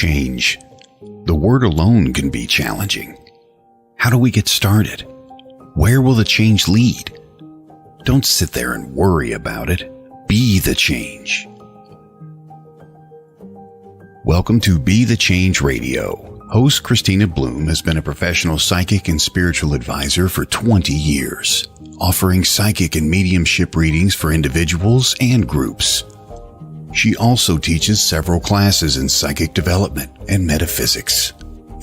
Change. The word alone can be challenging. How do we get started? Where will the change lead? Don't sit there and worry about it. Be the change. Welcome to Be the Change Radio. Host Kristina Bloom has been a professional psychic and spiritual advisor for 20 years, offering psychic and mediumship readings for individuals and groups. She also teaches several classes in psychic development and metaphysics.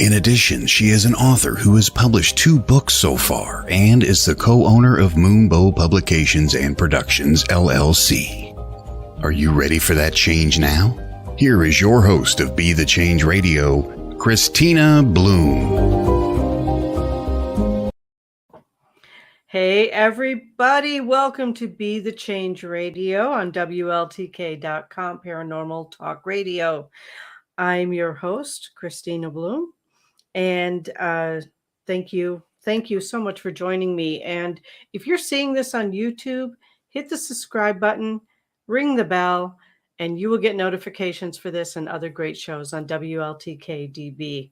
In addition, she is an author who has published 2 books so far and is the co-owner of Moonbow Publications and Productions, LLC. Are you ready for that change now? Here is your host of Be the Change Radio, Kristina Bloom. Hey everybody, welcome to Be the Change Radio on WLTK.com Paranormal Talk Radio. I'm your host, Kristina Bloom, and thank you so much for joining me. And if you're seeing this on YouTube, hit the subscribe button, ring the bell, and you will get notifications for this and other great shows on WLTK-DB.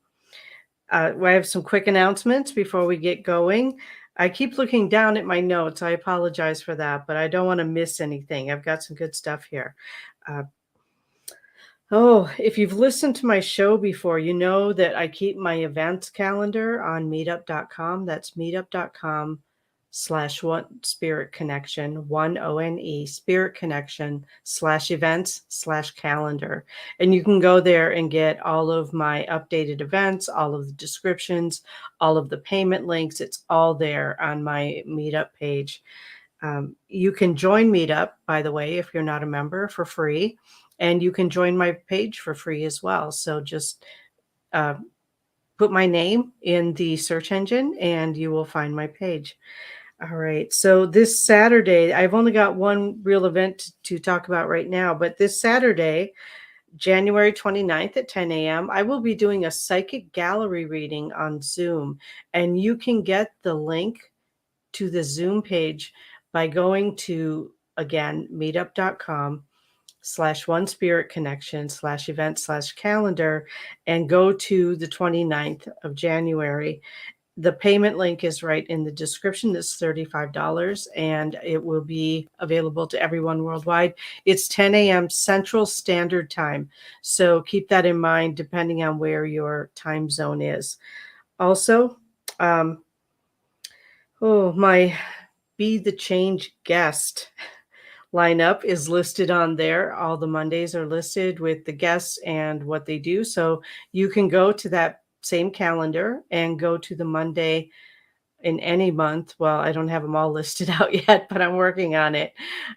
I have some quick announcements before we get going. I keep looking down at my notes. I apologize for that, but I don't want to miss anything. I've got some good stuff here. If you've listened to my show before, you know that I keep my events calendar on meetup.com. That's meetup.com/one spirit connection, 1 spirit connection /events/calendar. And you can go there and get all of my updated events, all of the descriptions, all of the payment links. It's all there on my Meetup page. You can join Meetup, by the way, if you're not a member, for free. And you can join my page for free as well. So just put my name in the search engine and you will find my page. All right. So this Saturday, I've only got one real event to talk about right now, but this Saturday, January 29th at 10 a.m., I will be doing a psychic gallery reading on Zoom. And you can get the link to the Zoom page by going to, again, meetup.com/one spirit connection /event/calendar and go to the 29th of January. The payment link is right in the description. It's $35 and it will be available to everyone worldwide. It's 10 a.m. Central Standard Time. So keep that in mind depending on where your time zone is. Also, my Be the Change guest lineup is listed on there. All the Mondays are listed with the guests and what they do. So you can go to that same calendar and go to the Monday in any month. Well, I don't have them all listed out yet, but I'm working on it,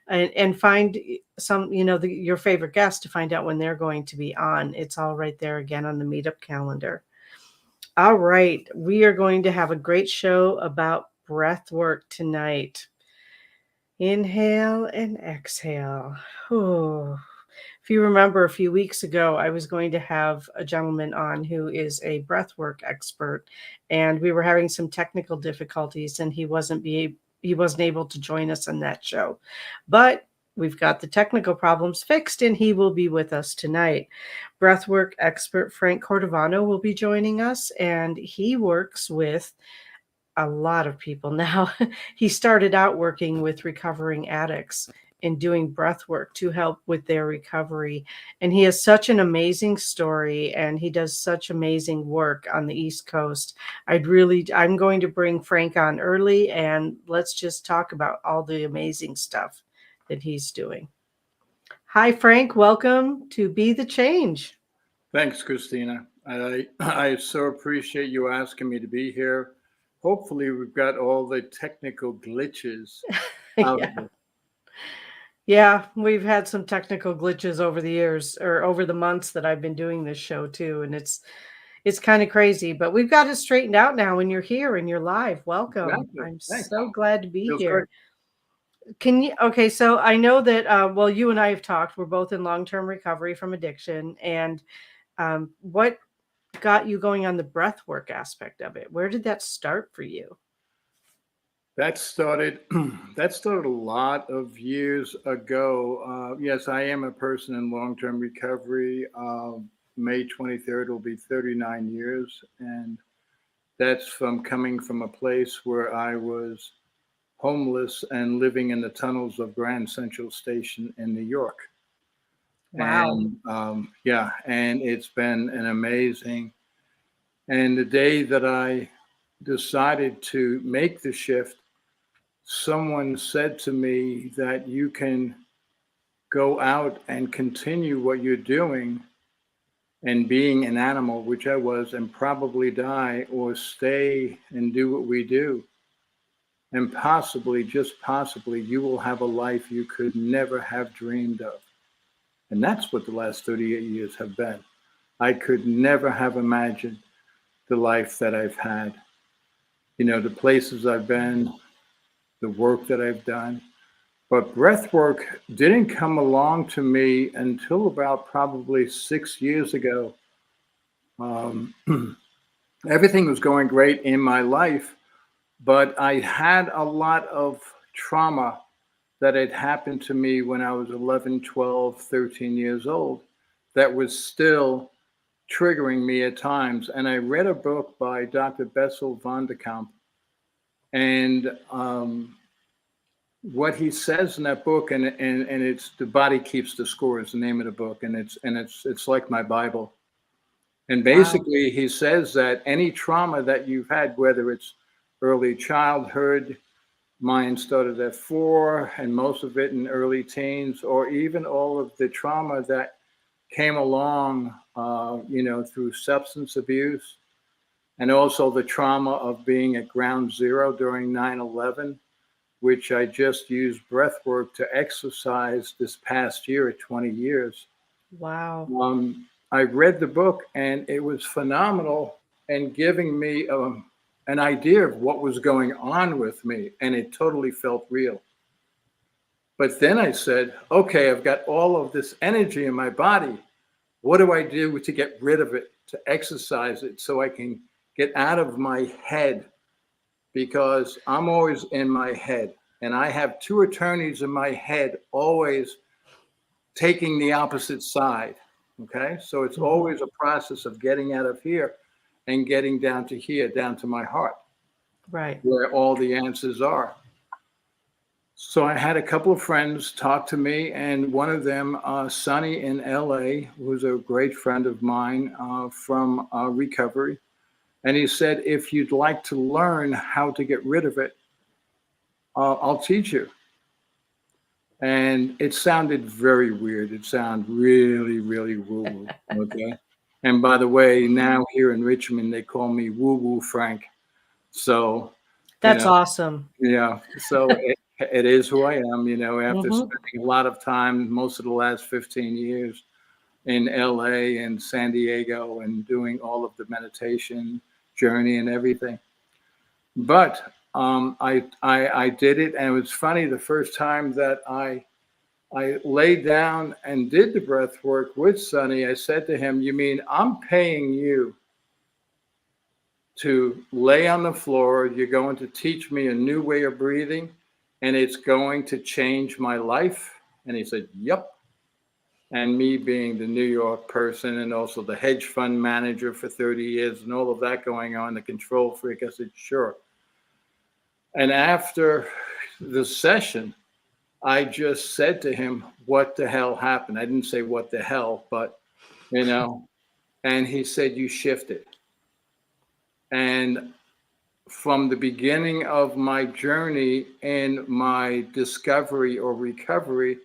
and find some, your favorite guests to find out when they're going to be on. It's all right there again on the Meetup calendar. All right. We are going to have a great show about breath work tonight. Inhale and exhale. If you remember a few weeks ago, I was going to have a gentleman on who is a breathwork expert, and we were having some technical difficulties, and he wasn't able to join us on that show. But we've got the technical problems fixed, and he will be with us tonight. Breathwork expert Frank Cordovano will be joining us, and he works with a lot of people now. He started out working with recovering addicts and doing breath work to help with their recovery. And he has such an amazing story, and he does such amazing work on the East Coast. I'm going to bring Frank on early, and let's just talk about all the amazing stuff that he's doing. Hi, Frank. Welcome to Be the Change. Thanks, Kristina. I so appreciate you asking me to be here. Hopefully we've got all the technical glitches out of it. Yeah, we've had some technical glitches over the years, or over the months that I've been doing this show too. And it's kind of crazy, but we've got it straightened out now, and you're here and you're live. Welcome. I'm so glad to be here. Great. So I know that, you and I have talked, we're both in long-term recovery from addiction. And what got you going on the breath work aspect of it? Where did that start for you? That started a lot of years ago. Yes, I am a person in long-term recovery. May 23rd will be 39 years. And that's from coming from a place where I was homeless and living in the tunnels of Grand Central Station in New York. Wow. And yeah, and it's been an amazing. And the day that I decided to make the shift, someone said to me that you can go out and continue what you're doing and being an animal, which I was, and probably die, or stay and do what we do. And possibly, just possibly, you will have a life you could never have dreamed of. And that's what the last 38 years have been. I could never have imagined the life that I've had. You know, the places I've been, the work that I've done. But breath work didn't come along to me until about probably 6 years ago. Um, everything was going great in my life, but I had a lot of trauma that had happened to me when I was 11, 12, 13 years old that was still triggering me at times. And I read a book by Dr. Bessel van der Kamp. And what he says in that book, and it's The Body Keeps the Score is the name of the book, and it's like my Bible. And Wow. basically he says that any trauma that you've had, whether it's early childhood, mine started at 4, and most of it in early teens, or even all of the trauma that came along, through substance abuse, and also the trauma of being at ground zero during 9/11, which I just used breath work to exercise this past year at 20 years. Wow. I read the book and it was phenomenal and giving me an idea of what was going on with me, and it totally felt real. But then I said, okay, I've got all of this energy in my body. What do I do to get rid of it, to exercise it so I can get out of my head? Because I'm always in my head, and I have 2 attorneys in my head always taking the opposite side. Okay, so it's always a process of getting out of here and getting down to here, down to my heart, Right. where all the answers are. So I had a couple of friends talk to me, and one of them, Sonny in LA, who's a great friend of mine from recovery. And he said, if you'd like to learn how to get rid of it, I'll teach you. And it sounded very weird. It sounded really, really woo-woo. Okay. And by the way, now here in Richmond, they call me Woo-Woo Frank. So, That's awesome. yeah. So it is who I am, after Mhm. spending a lot of time, most of the last 15 years in LA and San Diego, and doing all of the meditation journey and everything. But I did it, and it was funny the first time that I laid down and did the breath work with Sonny. I said to him, you mean I'm paying you to lay on the floor? You're going to teach me a new way of breathing, and it's going to change my life? And he said, yep. And me being the New York person and also the hedge fund manager for 30 years and all of that going on, the control freak, I said, sure. And after the session, I just said to him, what the hell happened? I didn't say what the hell, but, and he said, you shifted. And from the beginning of my journey in my discovery or recovery,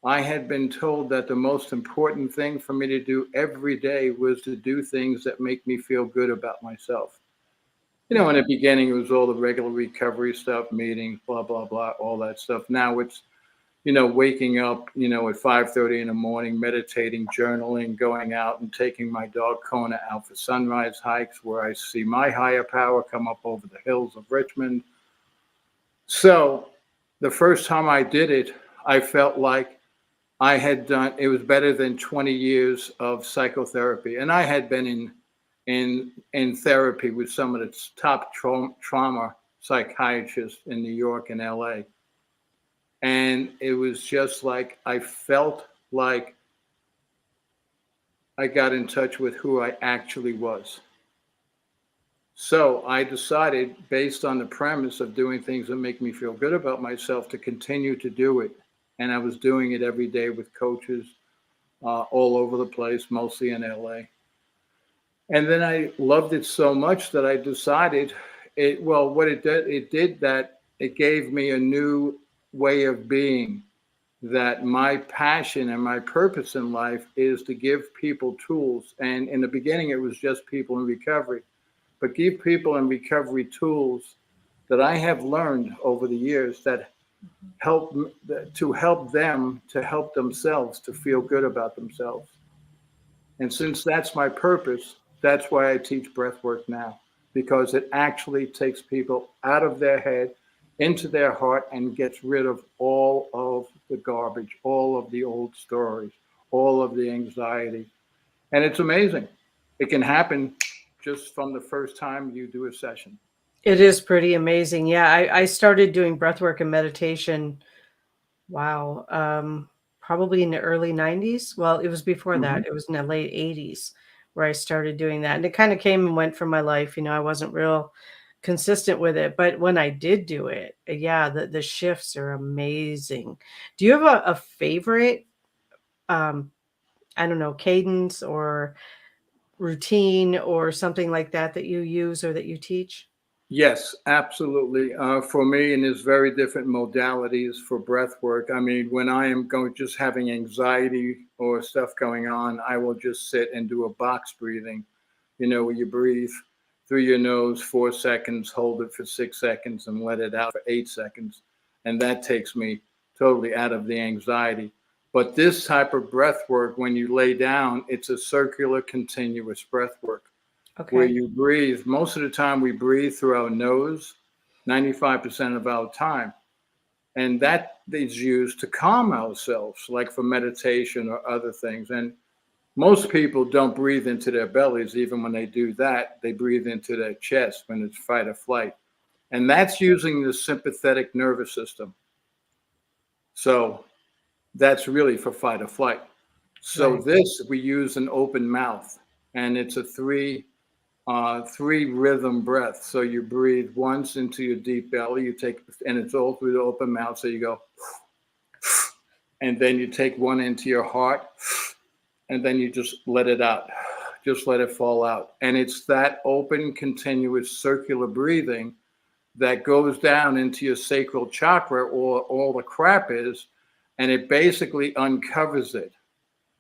I had been told that the most important thing for me to do every day was to do things that make me feel good about myself. In the beginning, it was all the regular recovery stuff, meetings, blah, blah, blah, all that stuff. Now it's, waking up, at 5:30 in the morning, meditating, journaling, going out and taking my dog Kona out for sunrise hikes where I see my higher power come up over the hills of Richmond. So the first time I did it, I felt like I had done, it was better than 20 years of psychotherapy. And I had been in therapy with some of the top trauma psychiatrists in New York and LA. And it was just like, I felt like I got in touch with who I actually was. So I decided, based on the premise of doing things that make me feel good about myself, to continue to do it. And I was doing it every day with coaches all over the place, mostly in LA. And then I loved it so much that I decided what it did that it gave me a new way of being, that my passion and my purpose in life is to give people tools. And in the beginning, it was just people in recovery, but give people in recovery tools that I have learned over the years that help them to help themselves to feel good about themselves. And since that's my purpose, that's why I teach breath work now, because it actually takes people out of their head into their heart and gets rid of all of the garbage, all of the old stories, all of the anxiety. And it's amazing. It can happen just from the first time you do a session. It is pretty amazing. Yeah, I started doing breath work and meditation. Wow. Probably in the early 90s. Well, it was before Mm-hmm. that. It was in the late 80s where I started doing that. And it kind of came and went from my life. I wasn't real consistent with it. But when I did do it, yeah, the shifts are amazing. Do you have a favorite, um, I don't know, cadence or routine or something like that that you use or that you teach? Yes, absolutely. For me, and there's very different modalities for breath work. I mean, when I am just having anxiety or stuff going on, I will just sit and do a box breathing, where you breathe through your nose 4 seconds, hold it for 6 seconds, and let it out for 8 seconds. And that takes me totally out of the anxiety. But this type of breath work, when you lay down, it's a circular, continuous breath work where Okay. you breathe. Most of the time, we breathe through our nose, 95% of our time. And that is used to calm ourselves, like for meditation or other things. And most people don't breathe into their bellies. Even when they do that, they breathe into their chest when it's fight or flight. And that's using the sympathetic nervous system. So that's really for fight or flight. So Right. this, we use an open mouth, and it's a three rhythm breath. So you breathe once into your deep belly, and it's all through the open mouth. So you go, and then you take one into your heart, and then you just let it out. Just let it fall out. And it's that open, continuous circular breathing that goes down into your sacral chakra, or all the crap is, and it basically uncovers it.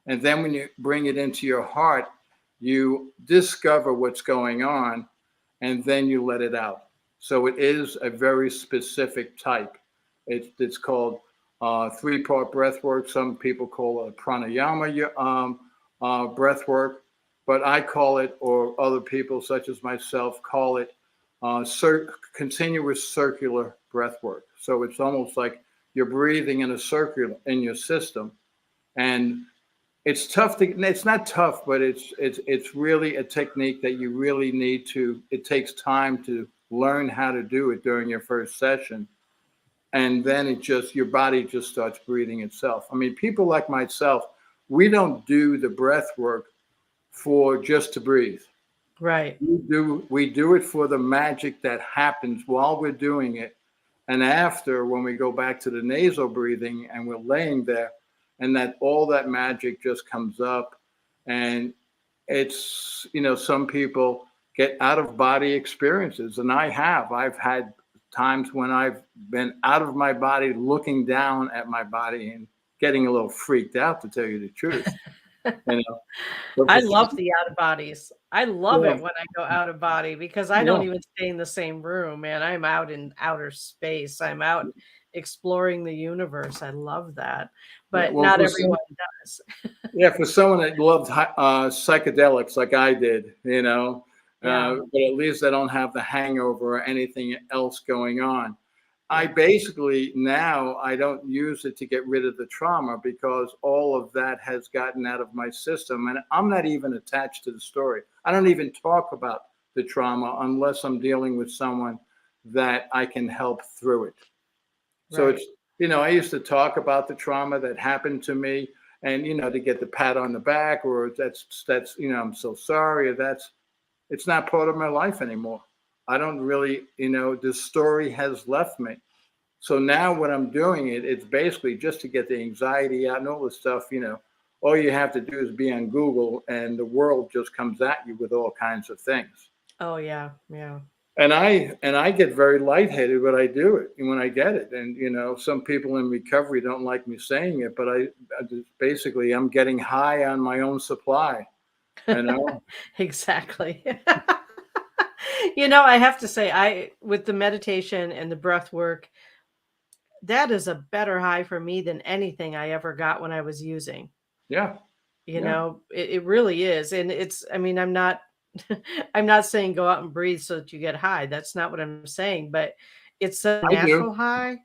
And then when you bring it into your heart, you discover what's going on, and then you let it out. So it is a very specific type. It's called three-part breath work. Some people call it pranayama breath work, but I call it, or other people such as myself call it, continuous circular breath work. So it's almost like you're breathing in a circle in your system, and it's not tough, but it's really a technique that you really need to. It takes time to learn how to do it during your first session, and then your body just starts breathing itself. I mean, people like myself, we don't do the breath work for just to breathe. Right. We do it for the magic that happens while we're doing it, and after, when we go back to the nasal breathing and we're laying there, and that all that magic just comes up. And it's, some people get out of body experiences, and I've had times when I've been out of my body, looking down at my body and getting a little freaked out, to tell you the truth. you know but I for love some, the out of bodies. I love yeah, it when I go out of body because I yeah, don't even stay in the same room, man. I'm out in outer space. I'm out exploring the universe. I love that. yeah. But Well, not everyone does. for someone that loved psychedelics like I did, Yeah. but at least I don't have the hangover or anything else going on. I Yeah. basically, now I don't use it to get rid of the trauma, because all of that has gotten out of my system, and I'm not even attached to the story. I don't even talk about the trauma unless I'm dealing with someone that I can help through it. So Right. it's, I used to talk about the trauma that happened to me, and, to get the pat on the back, or that's, I'm so sorry, or it's not part of my life anymore. I don't really, this story has left me. So now when I'm doing it, it's basically just to get the anxiety out and all this stuff, all you have to do is be on Google and the world just comes at you with all kinds of things. Oh yeah. Yeah. And I get very lightheaded when I do it and when I get it. And, some people in recovery don't like me saying it, but basically I'm getting high on my own supply, Exactly. I have to say, with the meditation and the breath work, that is a better high for me than anything I ever got when I was using. Yeah. It really is. And I'm not, I'm not saying go out and breathe so that you get high. That's not what I'm saying, but it's a natural high.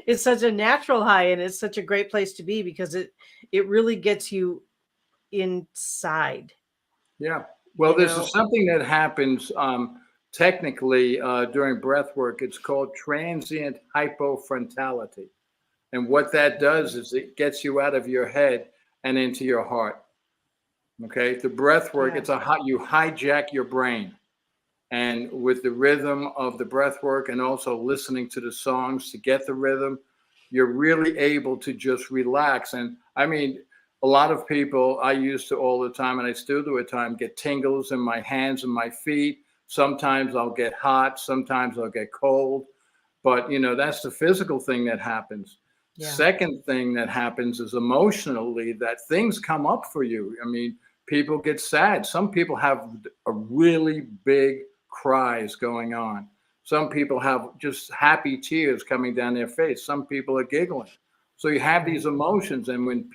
It's such a natural high, and it's such a great place to be because it really gets you inside. Yeah. Well, this is something that happens technically during breath work. It's called transient hypofrontality. And what that does is it gets you out of your head and into your heart. Okay. The breath work, you hijack your brain. And with the rhythm of the breath work and also listening to the songs to get the rhythm, you're really able to just relax. And a lot of people I used to all the time, and I still do at times, get tingles in my hands and my feet. Sometimes I'll get hot. Sometimes I'll get cold. But, that's the physical thing that happens. Yeah. Second thing that happens is emotionally that things come up for you. People get sad. Some people have a really big cries going on. Some people have just happy tears coming down their face. Some people are giggling. So you have these emotions. And when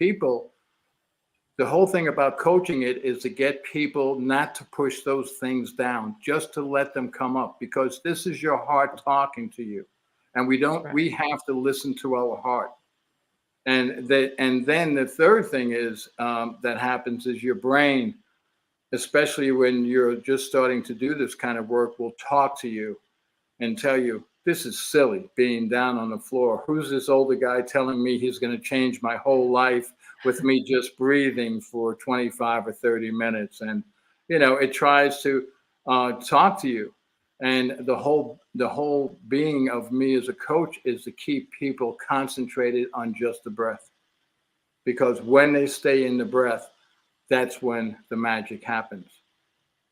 the whole thing about coaching it is to get people not to push those things down, just to let them come up, because this is your heart talking to you. And we have to listen to our heart. And then the third thing is that happens is your brain, especially when you're just starting to do this kind of work, will talk to you and tell you, this is silly being down on the floor. Who's this older guy telling me he's going to change my whole life with me just breathing for 25 or 30 minutes? And, it tries to talk to you. And the whole being of me as a coach is to keep people concentrated on just the breath. Because when they stay in the breath, that's when the magic happens.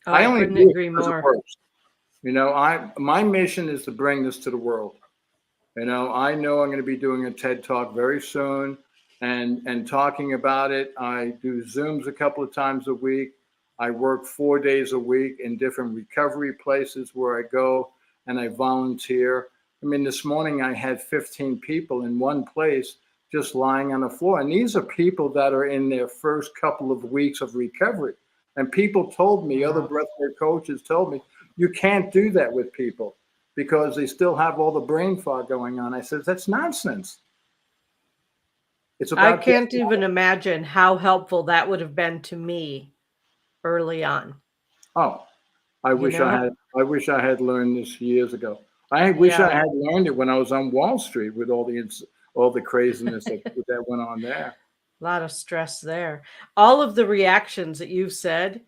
I only couldn't agree more. My mission is to bring this to the world. I know I'm going to be doing a TED Talk very soon and talking about it. I do Zooms a couple of times a week. I work 4 days a week in different recovery places where I go and I volunteer. This morning I had 15 people in one place just lying on the floor. And these are people that are in their first couple of weeks of recovery. And people told me, other breathwork coaches told me, you can't do that with people because they still have all the brain fog going on. I said, that's nonsense. I can't even imagine how helpful that would have been to me early on. Oh, I wish I had learned this years ago. I wish I had learned it when I was on Wall Street with all the craziness that went on there. A lot of stress there. All of the reactions that you've said,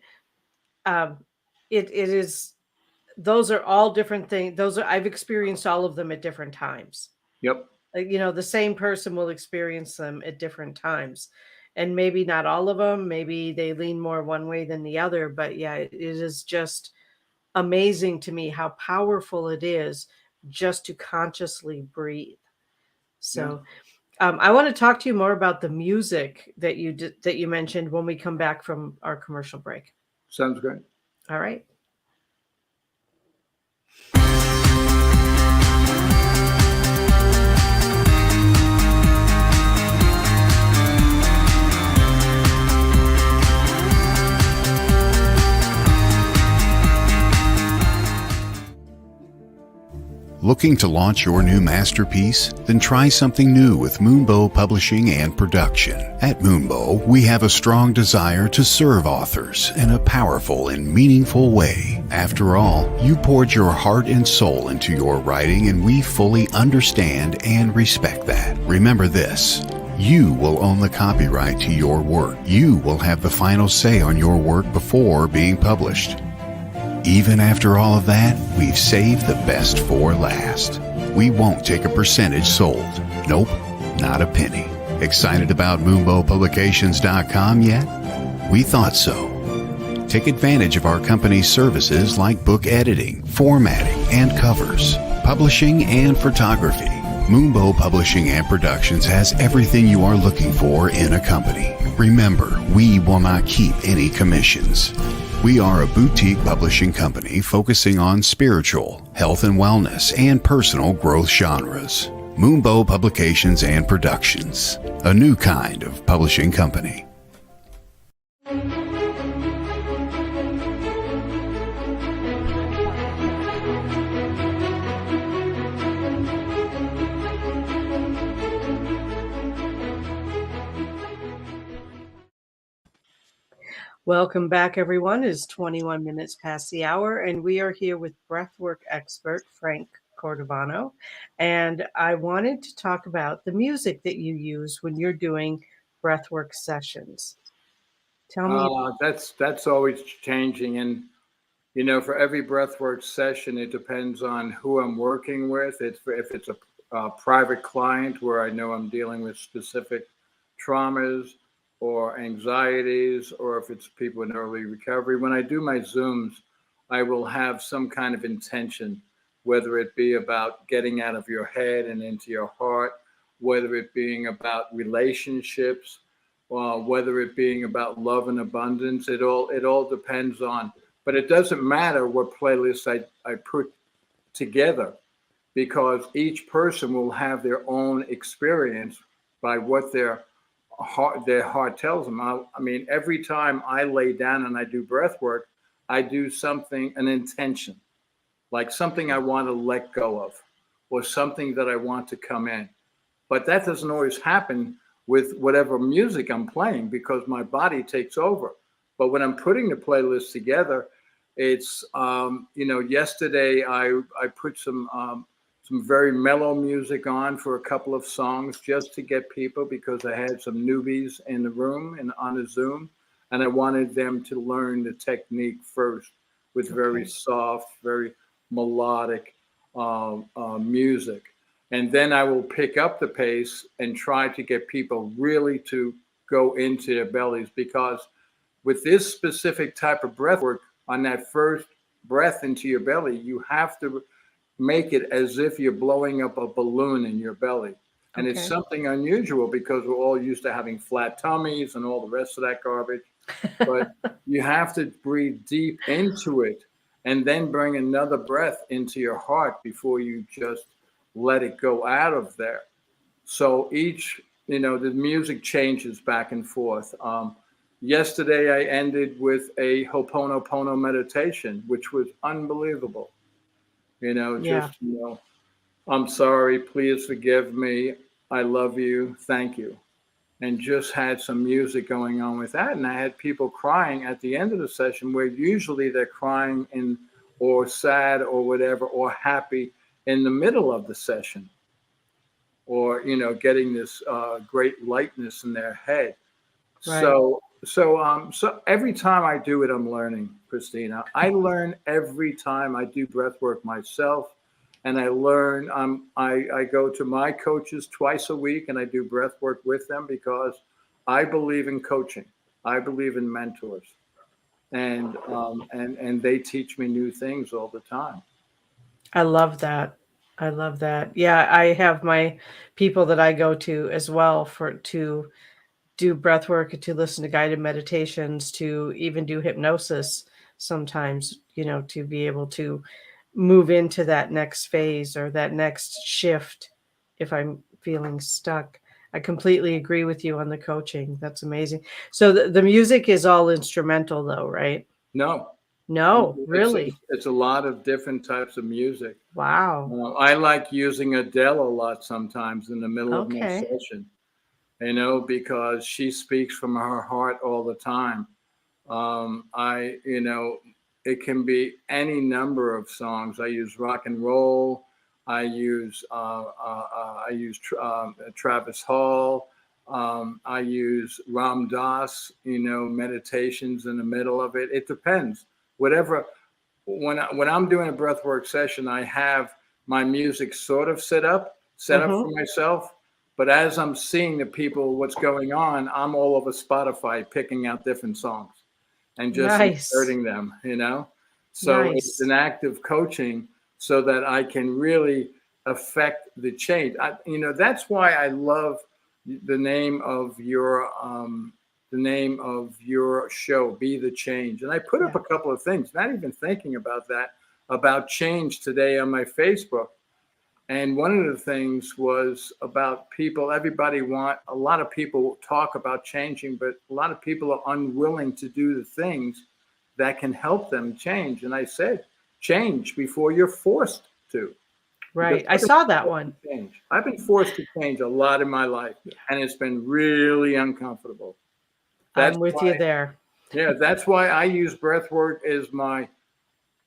those are all different things. I've experienced all of them at different times. Yep. The same person will experience them at different times, and maybe not all of them. Maybe they lean more one way than the other, but yeah, it is just amazing to me how powerful it is just to consciously breathe. So I want to talk to you more about the music that you mentioned when we come back from our commercial break. Sounds great. All right. Looking to launch your new masterpiece? Then try something new with Moonbow Publishing and Production. At Moonbow, we have a strong desire to serve authors in a powerful and meaningful way. After all, you poured your heart and soul into your writing, and we fully understand and respect that. Remember this: You will own the copyright to your work. You will have the final say on your work before being published. Even after all of that, we've saved the best for last. We won't take a percentage sold. Nope, not a penny. Excited about MoonbowPublications.com yet? We thought so. Take advantage of our company's services like book editing, formatting, and covers, publishing, and photography. Moonbow Publishing and Productions has everything you are looking for in a company. Remember, we will not keep any commissions. We are a boutique publishing company focusing on spiritual, health and wellness, and personal growth genres. Moonbow Publications and Productions, a new kind of publishing company. Welcome back, everyone. It's 21 minutes past the hour, and we are here with breathwork expert Frank Cordovano. And I wanted to talk about the music that you use when you're doing breathwork sessions. Tell me. That's always changing, and for every breathwork session, it depends on who I'm working with. If it's a private client where I know I'm dealing with specific traumas or anxieties, or if it's people in early recovery. When I do my Zooms, I will have some kind of intention, whether it be about getting out of your head and into your heart, whether it being about relationships, whether it being about love and abundance. It all depends on, but it doesn't matter what playlist I put together, because each person will have their own experience by what their heart tells them. I mean, every time I lay down and I do breath work, I do something, an intention, like something I want to let go of, or something that I want to come in. But that doesn't always happen with whatever music I'm playing, because my body takes over. But when I'm putting the playlist together, it's, yesterday I put some very mellow music on for a couple of songs just to get people, because I had some newbies in the room and on a Zoom, and I wanted them to learn the technique first with very soft, very melodic music. And then I will pick up the pace and try to get people really to go into their bellies, because with this specific type of breath work, on that first breath into your belly, you have to make it as if you're blowing up a balloon in your belly. And it's something unusual, because we're all used to having flat tummies and all the rest of that garbage. But you have to breathe deep into it and then bring another breath into your heart before you just let it go out of there. So each, the music changes back and forth. Yesterday, I ended with a Ho'oponopono meditation, which was unbelievable. I'm sorry, please forgive me, I love you, thank you. And just had some music going on with that. And I had people crying at the end of the session, where usually they're crying or sad or whatever, or happy in the middle of the session, or, getting this great lightness in their head. Right. So every time I do it, I'm learning, Kristina. I learn every time I do breath work myself, and I learn. I go to my coaches twice a week, and I do breath work with them, because I believe in coaching. I believe in mentors, and they teach me new things all the time. I love that. Yeah, I have my people that I go to as well to do breath work, to listen to guided meditations, to even do hypnosis sometimes, to be able to move into that next phase or that next shift if I'm feeling stuck. I completely agree with you on the coaching. That's amazing. So the music is all instrumental though, right? No, really? It's a lot of different types of music. Wow. I like using Adele a lot sometimes in the middle of my session. Because she speaks from her heart all the time. It can be any number of songs. I use rock and roll. I use Travis Hall. I use Ram Dass, meditations in the middle of it. It depends. Whatever. When I'm doing a breathwork session, I have my music sort of set up for myself. But as I'm seeing the people, what's going on, I'm all over Spotify picking out different songs and just Nice. inserting them, So Nice. it's an active coaching so that I can really affect the change. That's why I love the name of your show, Be the Change. And I put up a couple of things, not even thinking about that, about change today on my Facebook. And one of the things was about people, a lot of people talk about changing, but a lot of people are unwilling to do the things that can help them change. And I said, change before you're forced to. Right. I saw that one. Change. I've been forced to change a lot in my life, and it's been really uncomfortable. I'm with you there. Yeah, that's why I use breath work as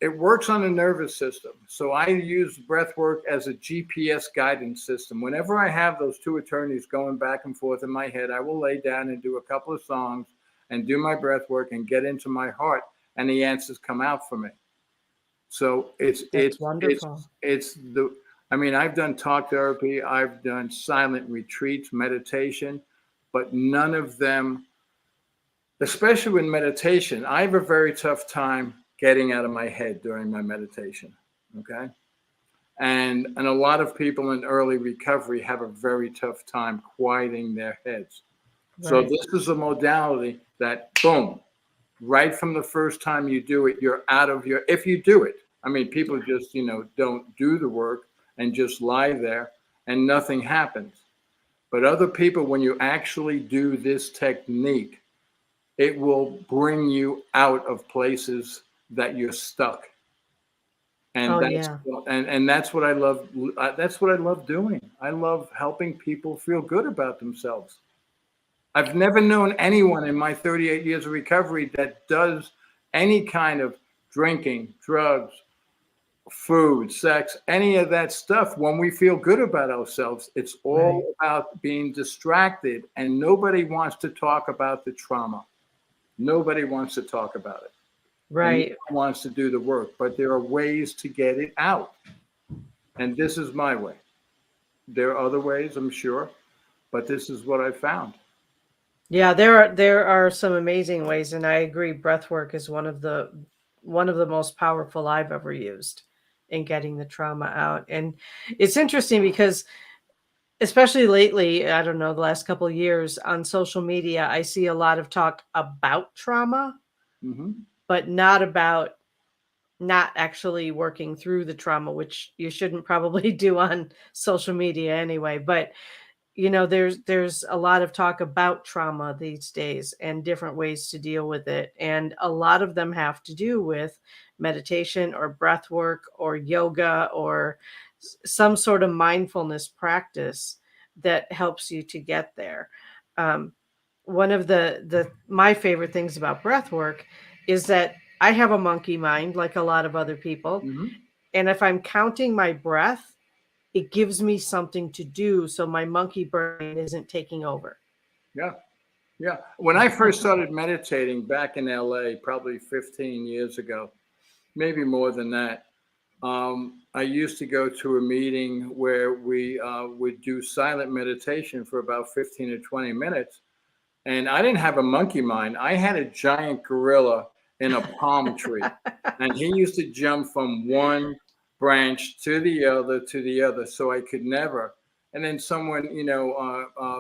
it works on the nervous system. So I use breath work as a GPS guidance system. Whenever I have those two attorneys going back and forth in my head, I will lay down and do a couple of songs and do my breath work and get into my heart, and the answers come out for me. So it's wonderful. I've done talk therapy, I've done silent retreats, meditation, but none of them, especially in meditation, I have a very tough time getting out of my head during my meditation. Okay. And a lot of people in early recovery have a very tough time quieting their heads. Right. So this is a modality that, boom, right from the first time you do it, you're out of if you do it. People just, don't do the work and just lie there and nothing happens. But other people, when you actually do this technique, it will bring you out of places that you're stuck. And that's what I love. That's what I love doing. I love helping people feel good about themselves. I've never known anyone in my 38 years of recovery that does any kind of drinking, drugs, food, sex, any of that stuff when we feel good about ourselves. It's all about being distracted, and nobody wants to talk about the trauma. Nobody wants to talk about it. Right. And no one wants to do the work, but there are ways to get it out. And this is my way. There are other ways, I'm sure, but this is what I found. Yeah, there are some amazing ways, and I agree. Breathwork is one of the most powerful I've ever used in getting the trauma out. And it's interesting because, especially lately, I don't know, the last couple of years on social media, I see a lot of talk about trauma, but not actually working through the trauma, which you shouldn't probably do on social media anyway. But there's a lot of talk about trauma these days and different ways to deal with it. And a lot of them have to do with meditation or breath work or yoga or some sort of mindfulness practice that helps you to get there. One of my favorite things about breath work is that I have a monkey mind like a lot of other people. And if I'm counting my breath, it gives me something to do so my monkey brain isn't taking over. Yeah. Yeah. When I first started meditating back in LA, probably 15 years ago, maybe more than that, I used to go to a meeting where we would do silent meditation for about 15 or 20 minutes. And I didn't have a monkey mind. I had a giant gorilla in a palm tree. And he used to jump from one branch to the other, so I could never. And then someone,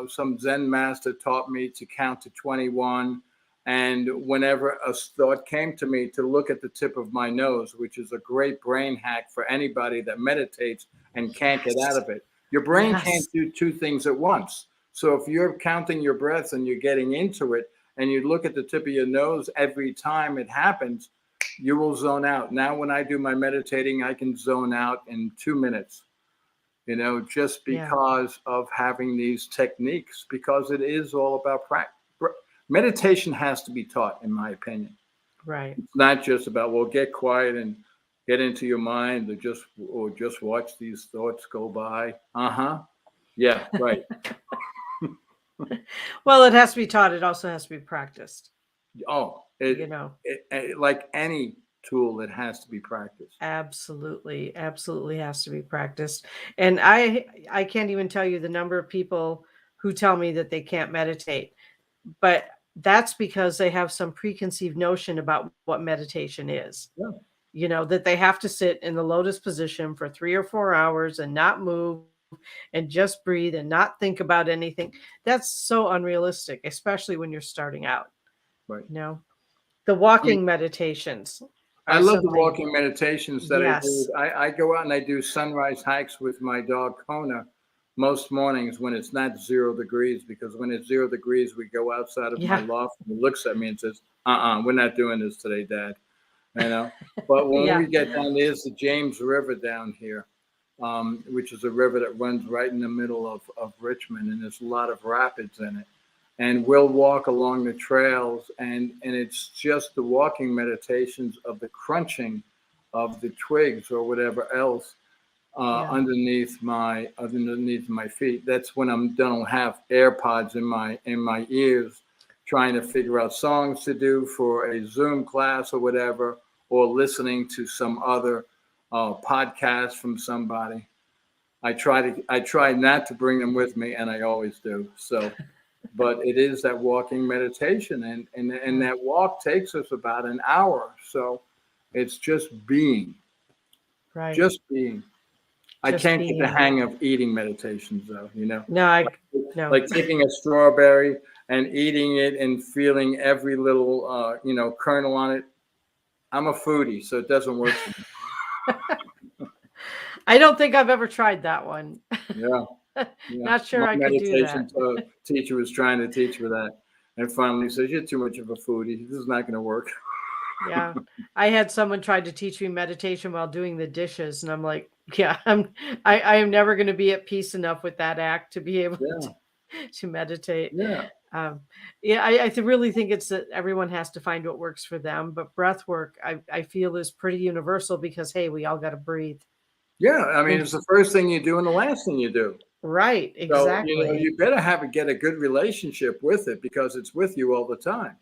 some Zen master taught me to count to 21. And whenever a thought came to me, to look at the tip of my nose, which is a great brain hack for anybody that meditates and can't get out of it. Your brain can't do two things at once. So if you're counting your breaths and you're getting into it, and you look at the tip of your nose every time it happens, you will zone out. Now, when I do my meditating, I can zone out in 2 minutes, just because of having these techniques, because it is all about practice. Meditation has to be taught, in my opinion. Right. It's not just about, get quiet and get into your mind, or just watch these thoughts go by. Yeah, right. Well, it has to be taught. It also has to be practiced. Oh, You know, like any tool, it has to be practiced. absolutely, absolutely has to be practiced. And I can't even tell you the number of people who tell me that they can't meditate, but that's because they have some preconceived notion about what meditation is. Yeah, That they have to sit in the lotus position for 3 or 4 hours and not move and just breathe and not think about anything. That's so unrealistic, especially when you're starting out, right. you know? The I mean, walking meditations I are love the something. walking meditations that I Yes. do. I go out and I do sunrise hikes with my dog Kona most mornings when it's not 0 degrees, because when it's 0 degrees, we go outside of my Yeah. loft and he looks at me and says, we're not doing this today, Dad. You know, but when Yeah. we get down, there's the James River down here, which is a river that runs right in the middle of Richmond, and there's a lot of rapids in it. And we'll walk along the trails, and it's just the walking meditations of the crunching of the twigs or whatever else Yeah. underneath my feet. That's when I don't have AirPods in my ears, trying to figure out songs to do for a Zoom class or whatever, or listening to some other podcast from somebody. I try not to bring them with me, and I always do. So, but it is that walking meditation, and Yeah. that walk takes us about an hour. So, it's Right. just being. I Just can't get the being. hang of eating meditations though, No, no. like taking a strawberry and eating it and feeling every little, kernel on it. I'm a foodie, so it doesn't work for me. I don't think I've ever tried that one. Yeah, yeah. Not sure My I could do meditation that. teacher was trying to teach me that, and finally says, "You're too much of a foodie. This is not going to work." Yeah. I had someone try to teach me meditation while doing the dishes, and I'm like, yeah, I am never going to be at peace enough with that act to be able Yeah, to meditate. yeah, Um, yeah, really think it's that everyone has to find what works for them, but breath work, I feel, is pretty universal because, hey, we all got to breathe. yeah. I mean, And it's the first thing you do and the last thing you do. right, So, exactly. you better get a good relationship with it because it's with you all the time.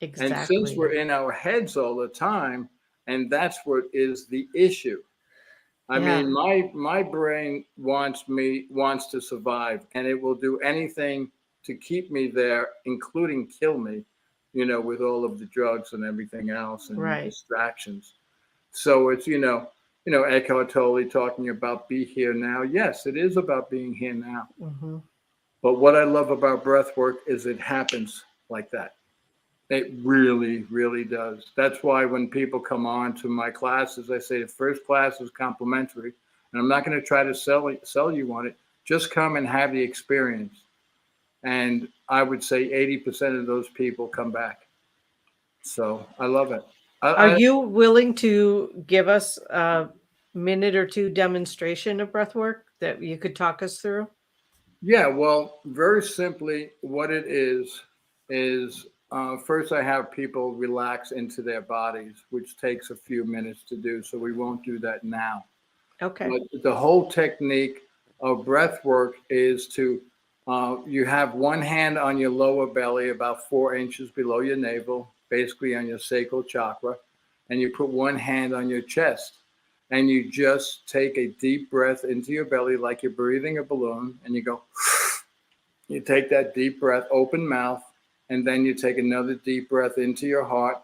And since Exactly. we're in our heads all the time, and that's what is the issue. I Yeah. mean, my brain wants to survive, and it will do anything to keep me there, including kill me, with all of the drugs and everything else and the Right. distractions. So it's Eckhart Tolle talking about be here now. Yes, it is about being here now. Hmm. But what I love about breath work is it happens like that. It really, really does. That's why when people come on to my classes, I say the first class is complimentary, and I'm not going to try to sell you on it. Just come and have the experience. And I would say 80% of those people come back. So I love it. Are I you willing to give us a minute or two demonstration of breath work that you could talk us through? Yeah, well, very simply, what it is first I have people relax into their bodies, which takes a few minutes to do. So we won't do that now. Okay. But the whole technique of breath work is to you have one hand on your lower belly, about 4 inches below your navel, basically on your sacral chakra, and you put one hand on your chest. And you just take a deep breath into your belly like you're breathing a balloon, and you go, you take that deep breath, open mouth, and then you take another deep breath into your heart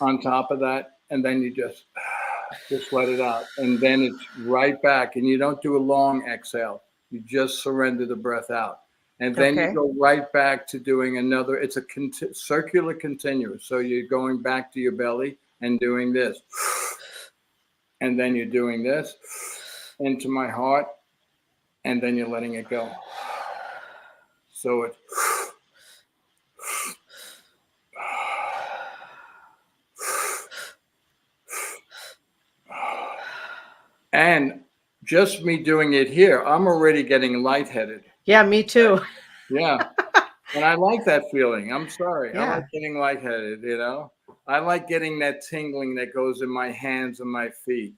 on top of that, and then you just let it out. And then it's right back, and you don't do a long exhale. You just surrender the breath out. And then you Okay. go right back to doing another. It's a circular continuous. So you're going back to your belly and doing this. And then you're doing this into my heart, and then you're letting it go. So it's and just me doing it here, I'm already getting lightheaded. Yeah, me too. Yeah. And I like that feeling. I'm sorry. I like Yeah. getting lightheaded, I like getting that tingling that goes in my hands and my feet.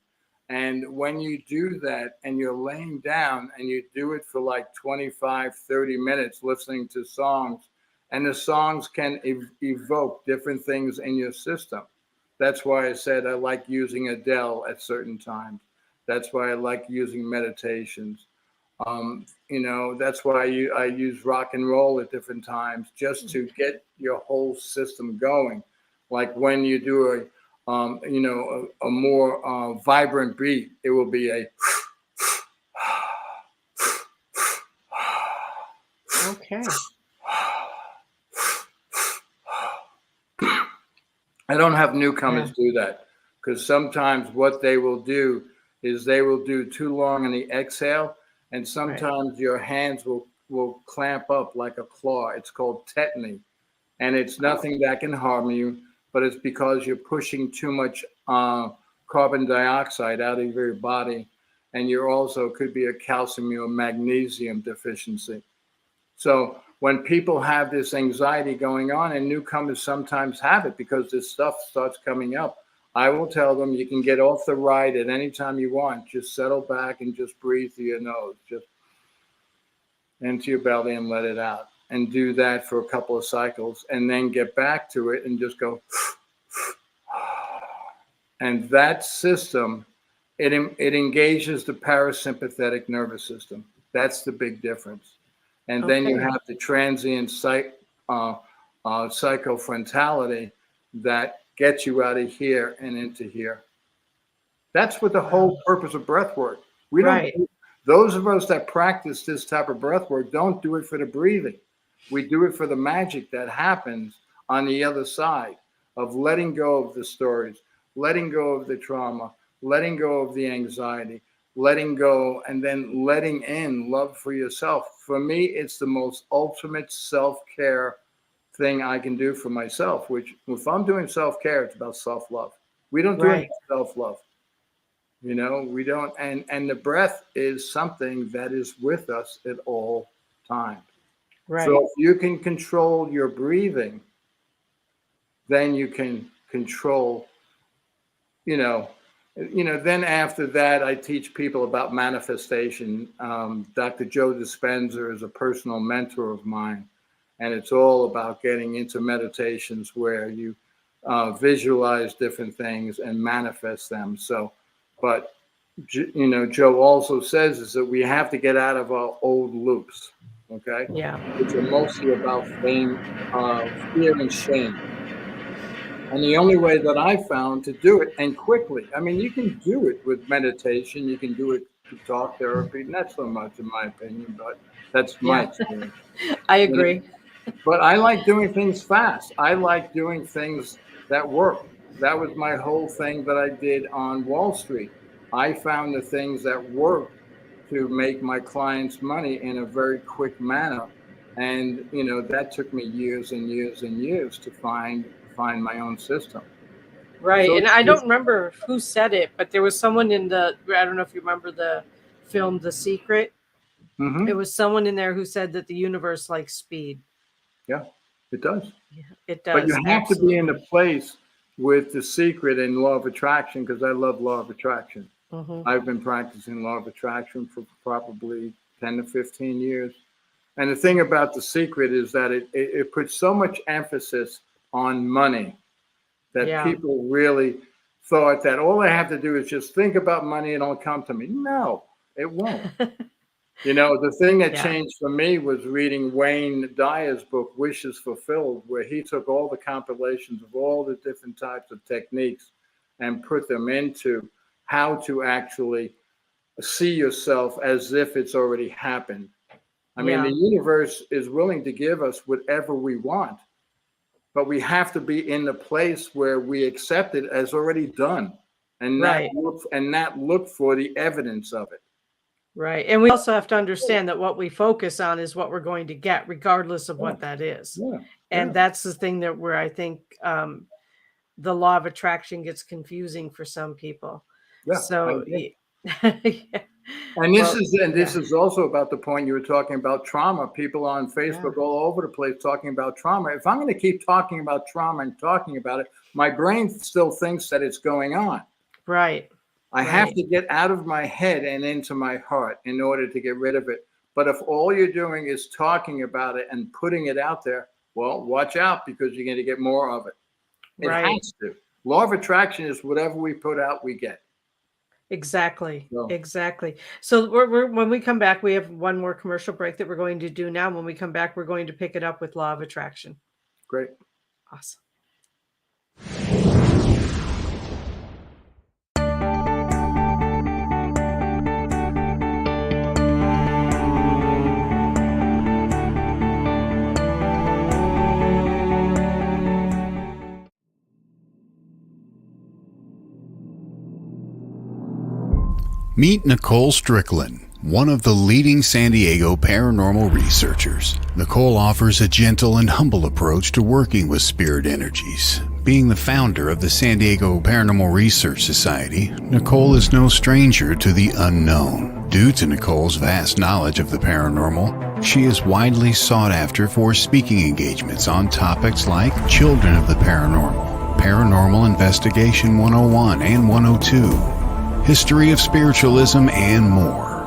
And when you do that and you're laying down and you do it for like 25, 30 minutes listening to songs, and the songs can evoke different things in your system. That's why I said I like using Adele at certain times. That's why I like using meditations. That's why I use rock and roll at different times just to get your whole system going. Like when you do a more vibrant beat, it will be a. Okay. I don't have newcomers do that, because sometimes what they will do is they will do too long on the exhale, and sometimes your hands will clamp up like a claw. It's called tetany, and it's nothing that can harm you, but it's because you're pushing too much carbon dioxide out of your body, and you're also could be a calcium or magnesium deficiency. So when people have this anxiety going on, and newcomers sometimes have it because this stuff starts coming up, I will tell them you can get off the ride at any time you want. Just settle back and just breathe through your nose, just into your belly and let it out. And do that for a couple of cycles, and then get back to it and just go. And that system, it engages the parasympathetic nervous system. That's the big difference. And then you have the transient psychofrontality that gets you out of here and into here. That's what the whole purpose of breath work. We don't. Those of us that practice this type of breath work don't do it for the breathing. We do it for the magic that happens on the other side of letting go of the stories, letting go of the trauma, letting go of the anxiety, letting go, and then letting in love for yourself. For me, it's the most ultimate self-care thing I can do for myself, which if I'm doing self-care, it's about self-love. We don't do it for self-love. We don't. And the breath is something that is with us at all times. Right. So if you can control your breathing, then you can control, then after that, I teach people about manifestation. Dr. Joe Dispenza is a personal mentor of mine, and it's all about getting into meditations where you visualize different things and manifest them. So, but, Joe also says is that we have to get out of our old loops, okay? Yeah. Which are mostly about fear and shame. And the only way that I found to do it, and quickly, I mean, you can do it with meditation, you can do it with talk therapy, not so much in my opinion, but that's my experience. I agree. But I like doing things fast. I like doing things that work. That was my whole thing that I did on Wall Street. I found the things that worked to make my clients money in a very quick manner. And, that took me years and years and years to find my own system. Right. So, and I don't remember who said it, but there was someone I don't know if you remember the film The Secret. Mm-hmm. It was someone in there who said that the universe likes speed. Yeah, it does. Yeah, it does. But you have to be in a place with The Secret and Law of Attraction, because I love Law of Attraction. Mm-hmm. I've been practicing Law of Attraction for probably 10 to 15 years. And the thing about The Secret is that it puts so much emphasis on money that people really thought that all I have to do is just think about money and it'll come to me. No, it won't. The thing that changed for me was reading Wayne Dyer's book, Wishes Fulfilled, where he took all the compilations of all the different types of techniques and put them into how to actually see yourself as if it's already happened. I mean, the universe is willing to give us whatever we want, but we have to be in the place where we accept it as already done and not look for the evidence of it. Right. And we also have to understand that what we focus on is what we're going to get, regardless of what that is. Yeah. And that's the thing that where I think the law of attraction gets confusing for some people. Yeah, so, And this is also about the point you were talking about trauma. People on Facebook all over the place talking about trauma. If I'm going to keep talking about trauma and talking about it, my brain still thinks that it's going on. Right. I have Right. to get out of my head and into my heart in order to get rid of it. But if all you're doing is talking about it and putting it out there, well, watch out, because you're going to get more of it. It Right. has to. Law of attraction is whatever we put out, we get. Exactly. So Exactly. So when we come back, we have one more commercial break that we're going to do now. When we come back, we're going to pick it up with law of attraction. great. Awesome. Meet Nicole Strickland, one of the leading San Diego paranormal researchers. Nicole offers a gentle and humble approach to working with spirit energies. Being the founder of the San Diego Paranormal Research Society, Nicole is no stranger to the unknown. Due to Nicole's vast knowledge of the paranormal, she is widely sought after for speaking engagements on topics like Children of the Paranormal, Paranormal Investigation 101 and 102, History of Spiritualism, and more.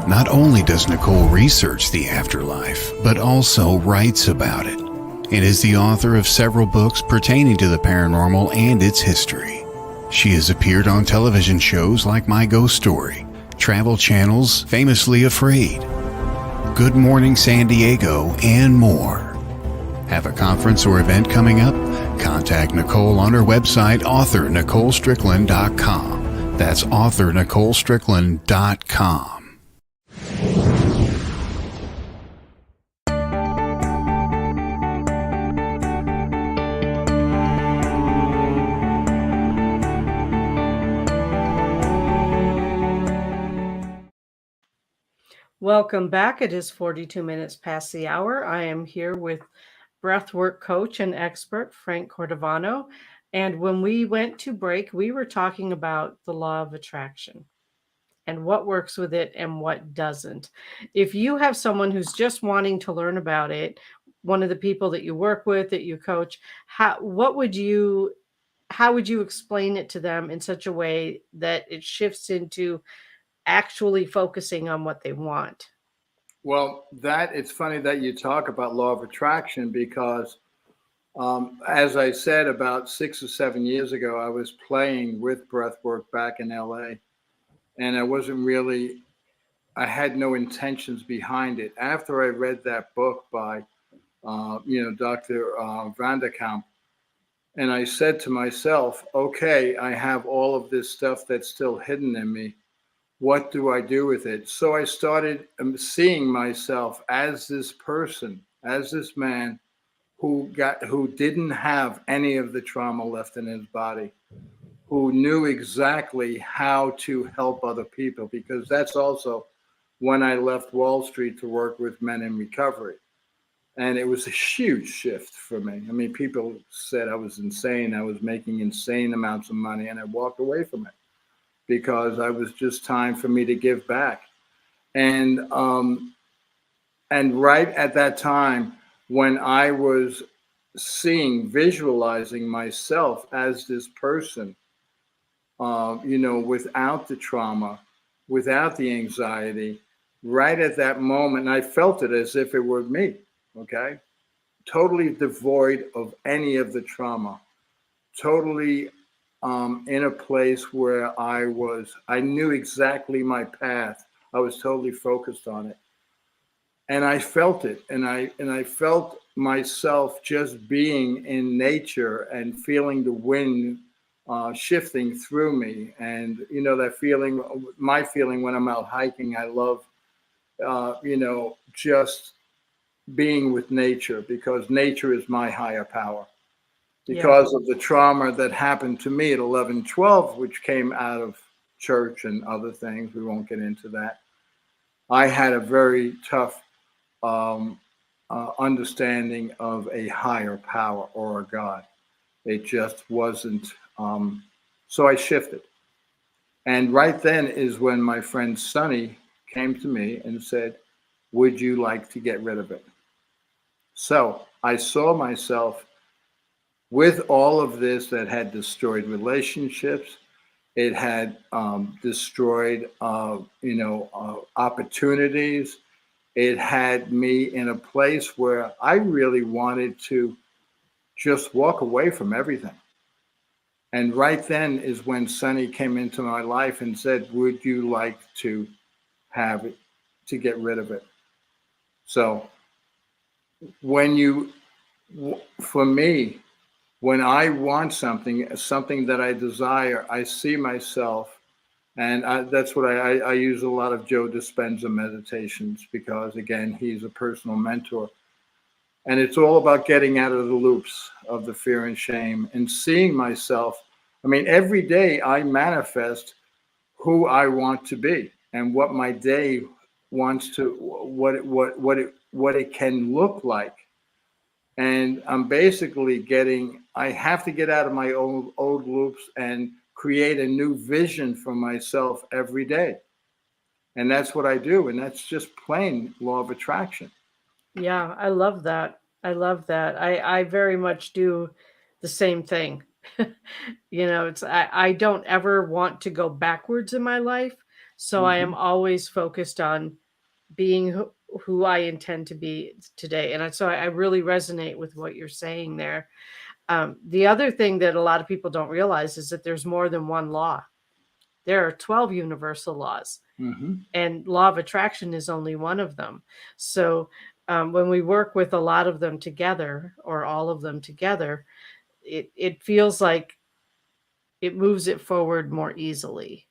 Not only does Nicole research the afterlife, but also writes about it, and is the author of several books pertaining to the paranormal and its history. She has appeared on television shows like My Ghost Story, Travel Channel's Famously Afraid, Good Morning San Diego, and more. Have a conference or event coming up? Contact Nicole on her website, authornicolestrickland.com. That's authornicolestrickland.com. Welcome back. It is 42 minutes past the hour. I am here with breathwork coach and expert Frank Cordovano. And when we went to break, we were talking about the law of attraction and what works with it and what doesn't. If you have someone who's just wanting to learn about it, one of the people that you work with, that you coach, how would you explain it to them in such a way that it shifts into actually focusing on what they want? Well, it's funny that you talk about law of attraction, because as I said, about 6 or 7 years ago, I was playing with breathwork back in LA, and I had no intentions behind it. After I read that book by, Dr. Vanderkamp, and I said to myself, okay, I have all of this stuff that's still hidden in me. What do I do with it? So I started seeing myself as this person, as this man who didn't have any of the trauma left in his body, who knew exactly how to help other people, because that's also when I left Wall Street to work with men in recovery. And it was a huge shift for me. I mean, people said I was insane. I was making insane amounts of money, and I walked away from it because I was just time for me to give back. And right at that time, when I was visualizing myself as this person, without the trauma, without the anxiety, right at that moment, and I felt it as if it were me, okay? Totally devoid of any of the trauma, totally in a place where I knew exactly my path. I was totally focused on it. And I felt it, and I felt myself just being in nature and feeling the wind shifting through me. And that feeling, my feeling when I'm out hiking, I love just being with nature, because nature is my higher power. Because of the trauma that happened to me at 11, 12, which came out of church and other things, we won't get into that. I had a very tough understanding of a higher power or a God. It just wasn't. So I shifted. And right then is when my friend Sonny came to me and said, would you like to get rid of it? So I saw myself with all of this that had destroyed relationships, It had destroyed, opportunities. It had me in a place where I really wanted to just walk away from everything. And right then is when Sonny came into my life and said, "Would you like to have it, to get rid of it?" So when you, for me, when I want something that I desire, I see myself, and that's what I use a lot of Joe Dispenza meditations, because again, he's a personal mentor. And it's all about getting out of the loops of the fear and shame and seeing myself. I mean, every day I manifest who I want to be and what my day wants to, what it can look like. And I'm basically I have to get out of my old loops and create a new vision for myself every day. And that's what I do. And that's just plain law of attraction. Yeah, I love that. I love that. I very much do the same thing. It's I don't ever want to go backwards in my life. So I am Mhm. always focused on being who I intend to be today. And so I really resonate with what you're saying there. The other thing that a lot of people don't realize is that there's more than one law. There are 12 universal laws, Mhm. and law of attraction is only one of them. So when we work with a lot of them together, or all of them together, it feels like it moves it forward more easily.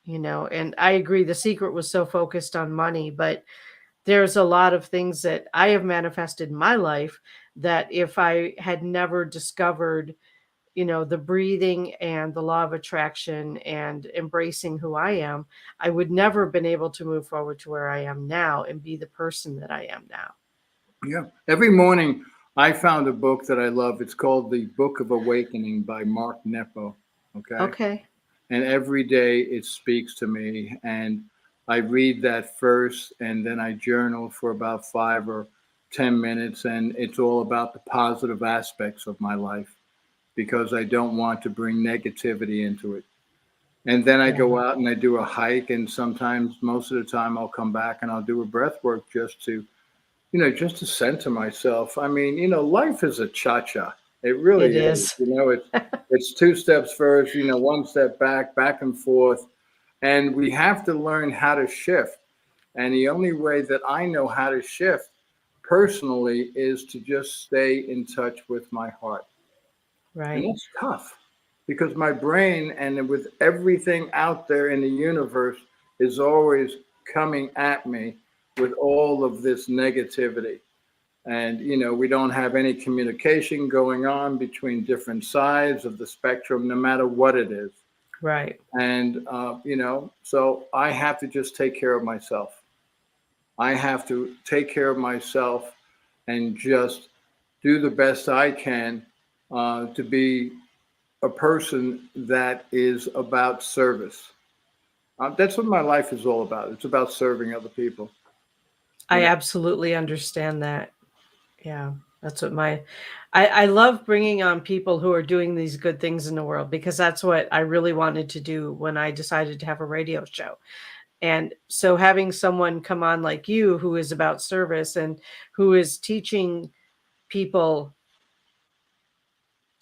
And I agree, the secret was so focused on money, but there's a lot of things that I have manifested in my life that if I had never discovered, the breathing and the law of attraction and embracing who I am, I would never have been able to move forward to where I am now and be the person that I am now. Yeah. Every morning, I found a book that I love. It's called The Book of Awakening by Mark Nepo. Okay. Okay. And every day it speaks to me. And I read that first, and then I journal for about 5 or 10 minutes. And it's all about the positive aspects of my life, because I don't want to bring negativity into it. And then I Yeah. go out and I do a hike. And sometimes, most of the time, I'll come back and I'll do a breath work just to center myself. I mean, life is a cha-cha. It It really is. is. It's two steps first, one step back and forth. And we have to learn how to shift. And the only way that I know how to shift personally is to just stay in touch with my heart. And Right. that's tough, because my brain, and with everything out there in the universe, is always coming at me with all of this negativity. And we don't have any communication going on between different sides of the spectrum, no matter what it is. Right. And so I have to just take care of myself. I have to take care of myself and just do the best I can, to be a person that is about service. That's what my life is all about. It's about serving other people. You I know, absolutely understand that. Yeah, that's what I love bringing on people who are doing these good things in the world, because that's what I really wanted to do when I decided to have a radio show. And so having someone come on like you, who is about service and who is teaching people,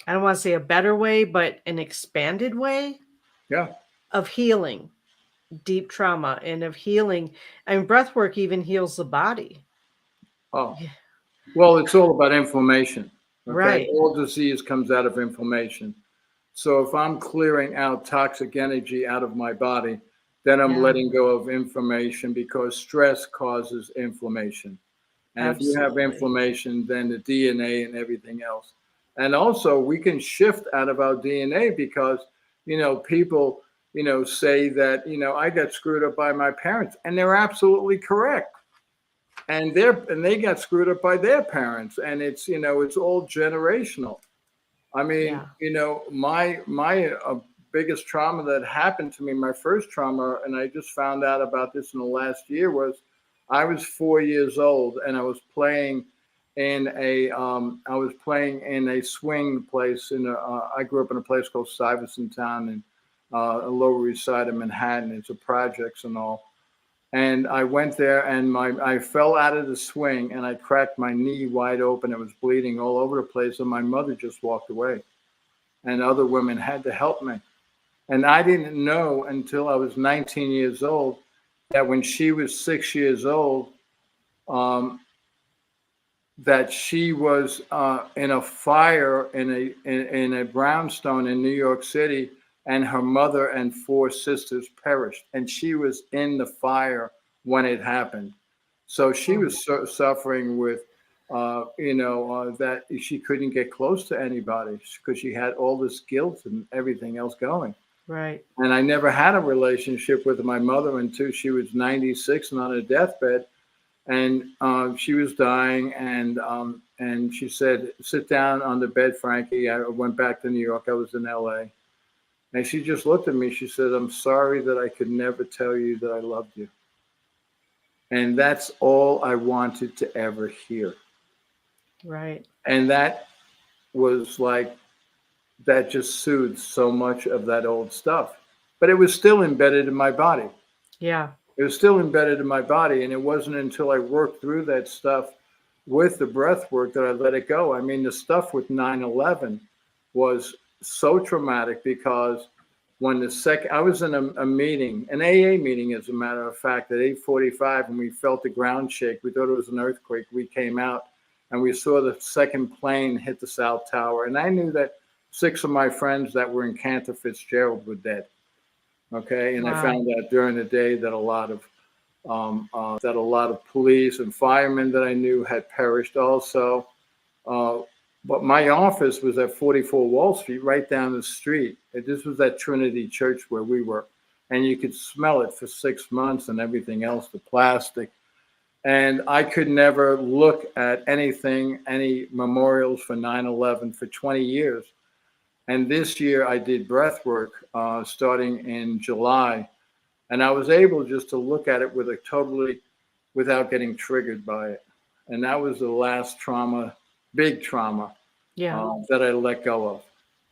I don't want to say a better way, but an expanded way yeah. of healing deep trauma and of healing. I mean, breath work even heals the body. Oh, Yeah. well, it's all about inflammation. Okay, Right. all disease comes out of inflammation. So if I'm clearing out toxic energy out of my body, then I'm Yeah, letting go of inflammation, because stress causes inflammation. And if you have absolutely. inflammation, then the DNA and everything else. And also, we can shift out of our DNA, because, people, say that, I got screwed up by my parents, and they're absolutely correct. And they got screwed up by their parents, and it's all generational. I mean, Yeah. my biggest trauma that happened to me, my first trauma, and I just found out about this in the last year, was I was 4 years old, and I was playing in a swing place. I grew up in a place called Stuyvesant Town, and Lower East Side of Manhattan. It's a projects and all. And I went there, and I fell out of the swing, and I cracked my knee wide open. It was bleeding all over the place, and my mother just walked away, and other women had to help me. And I didn't know until I was 19 years old that when she was 6 years old, that she was in a fire in a brownstone in New York City, and her mother and 4 sisters perished, and she was in the fire when it happened. So she was suffering with, that she couldn't get close to anybody because she had all this guilt and everything else going. Right. And I never had a relationship with my mother until she was 96 and on a deathbed. And she was dying, and she said, "Sit down on the bed, Frankie." I went back to New York. I was in LA. And she just looked at me. She said, "I'm sorry that I could never tell you that I loved you." And that's all I wanted to ever hear. Right. And that was like, that just soothed so much of that old stuff. But it was still embedded in my body. Yeah. It was still embedded in my body. And it wasn't until I worked through that stuff with the breath work that I let it go. I mean, the stuff with 9/11 was so traumatic because when I was in a meeting, an AA meeting, as a matter of fact, at 8:45, and we felt the ground shake. We thought it was an earthquake. We came out and we saw the second plane hit the South Tower. And I knew that 6 of my friends that were in Cantor Fitzgerald were dead. Okay. And wow. I found out during the day that a lot of police and firemen that I knew had perished also. But my office was at 44 Wall Street, right down the street. This was at Trinity Church where we were. And you could smell it for 6 months and everything else, the plastic. And I could never look at anything, any memorials for 9/11 for 20 years. And this year I did breath work starting in July. And I was able just to look at it without getting triggered by it. And that was the last trauma, big trauma, that I let go of.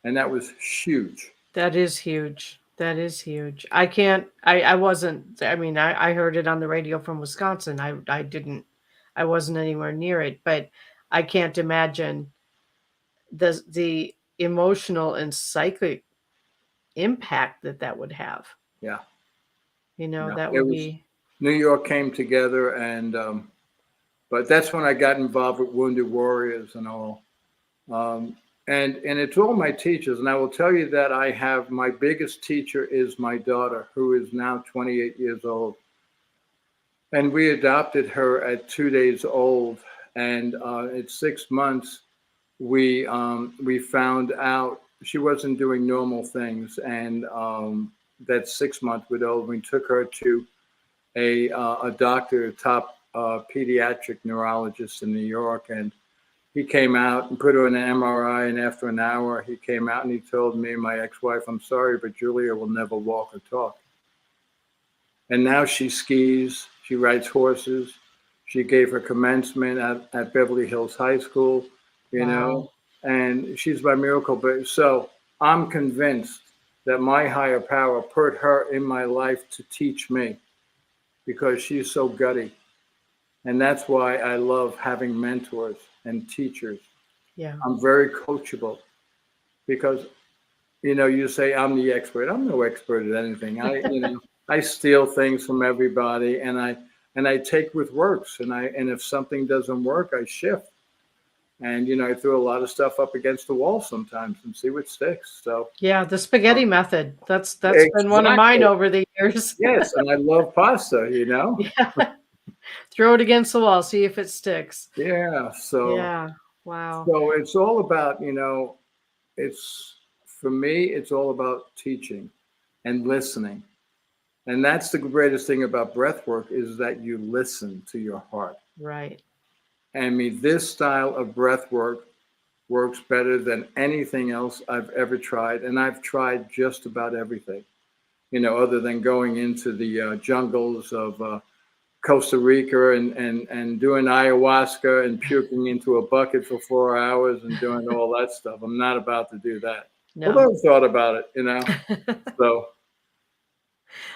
And that was huge. That is huge. That is huge. I heard it on the radio from Wisconsin. I wasn't anywhere near it, but I can't imagine the emotional and psychic impact that would have. Yeah. That would be. New York came together, and but that's when I got involved with Wounded Warriors and all. And it's all my teachers. And I will tell you that I have my biggest teacher is my daughter, who is now 28 years old. And we adopted her at 2 days old. And at 6 months, we found out she wasn't doing normal things. And that 6 month widow, we took her to a doctor, a top pediatric neurologist in New York. And he came out and put her in an MRI, and after an hour, he came out and he told me, my ex-wife, "I'm sorry, but Julia will never walk or talk." And now she skis, she rides horses. She gave her commencement at Beverly Hills High School, and she's my miracle baby. So I'm convinced that my higher power put her in my life to teach me, because she's so gutty. And that's why I love having mentors and teachers. Yeah. I'm very coachable, because, you say I'm the expert. I'm no expert at anything. I steal things from everybody, and I take what works. And if something doesn't work, I shift. And, I throw a lot of stuff up against the wall sometimes and see what sticks. So yeah, the spaghetti method. That's been one of mine over the years. Yes. And I love pasta, Yeah. Throw it against the wall, see if it sticks. Yeah. So yeah. Wow. So it's all about, for me, it's all about teaching and listening. And that's the greatest thing about breath work, is that you listen to your heart. Right. This style of breath work works better than anything else I've ever tried. And I've tried just about everything, other than going into the jungles of Costa Rica and doing ayahuasca and puking into a bucket for 4 hours and doing all that stuff. I'm not about to do that. No. Who thought about it, you know? So,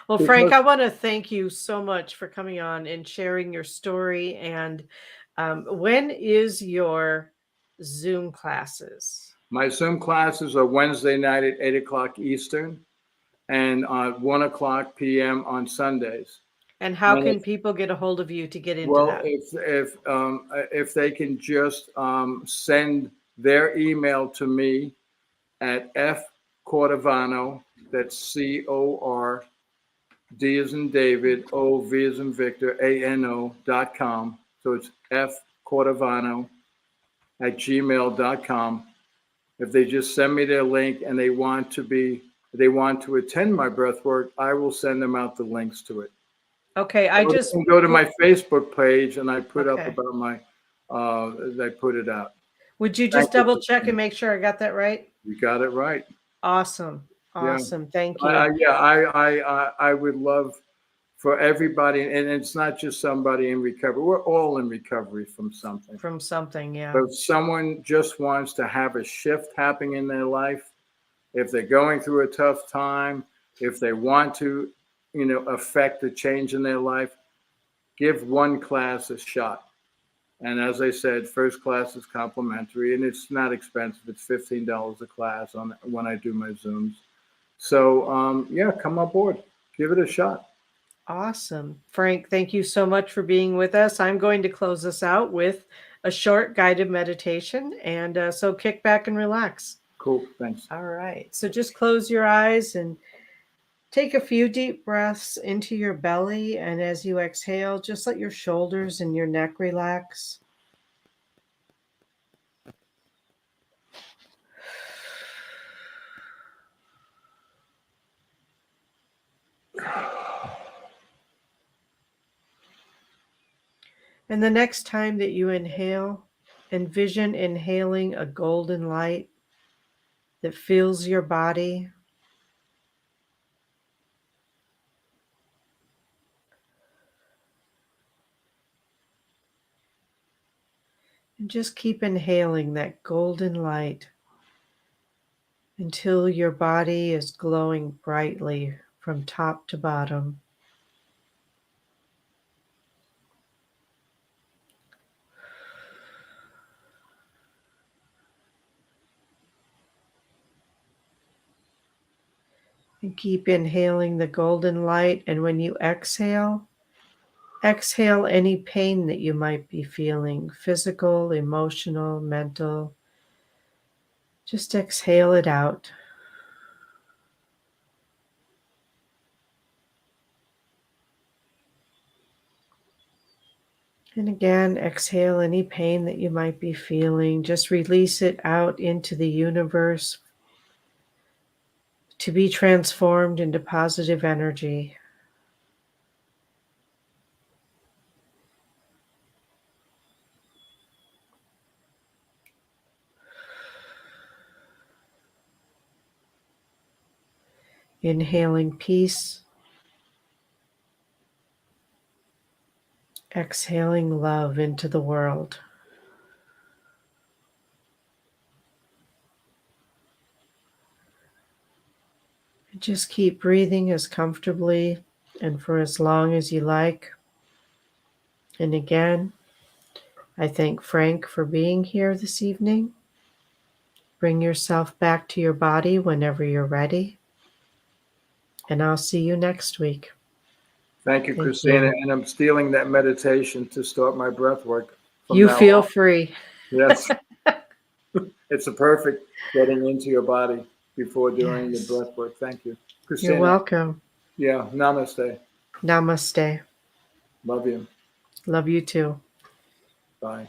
Well, Frank, I want to thank you so much for coming on and sharing your story. And when is your Zoom classes? my Zoom classes are Wednesday night at 8 o'clock Eastern and 1 o'clock p.m. on Sundays. And how And can people get a hold of you to get into well, that? if they can just send their email to me at Cordovano, that's CORD as in David, OV as in Victor, ANO.com. So it's fcordovano@gmail.com. If they just send me their link and they want to attend my breath work, I will send them out the links to it. Okay, Or they can go to my Facebook page and I put up about my, I put it out. Would you just double check and make sure I got that right? You got it right. Awesome. Awesome. Yeah. Thank you. I would love for everybody, and it's not just somebody in recovery. We're all in recovery from something. From something, yeah. But if someone just wants to have a shift happening in their life, if they're going through a tough time, if they want to, affect a change in their life, give one class a shot. And as I said, first class is complimentary, and it's not expensive. It's $15 a class when I do my Zooms. So, come on board. Give it a shot. Awesome. Frank, thank you so much for being with us. I'm going to close this out with a short guided meditation. And so kick back and relax. Cool. Thanks. All right. So just close your eyes and take a few deep breaths into your belly. And as you exhale, just let your shoulders and your neck relax. And the next time that you inhale, envision inhaling a golden light that fills your body. And just keep inhaling that golden light until your body is glowing brightly from top to bottom. And keep inhaling the golden light. And when you exhale, exhale any pain that you might be feeling, physical, emotional, mental. Just exhale it out. And again, exhale any pain that you might be feeling. Just release it out into the universe to be transformed into positive energy. Inhaling peace. Exhaling love into the world. And just keep breathing as comfortably and for as long as you like. And again, I thank Frank for being here this evening. Bring yourself back to your body whenever you're ready. And I'll see you next week. Thank you, Kristina. And I'm stealing that meditation to start my breath work. You feel free. Yes. It's a perfect getting into your body before doing the breath work. Thank you, Kristina. You're welcome. Yeah. Namaste. Namaste. Love you. Love you too. Bye.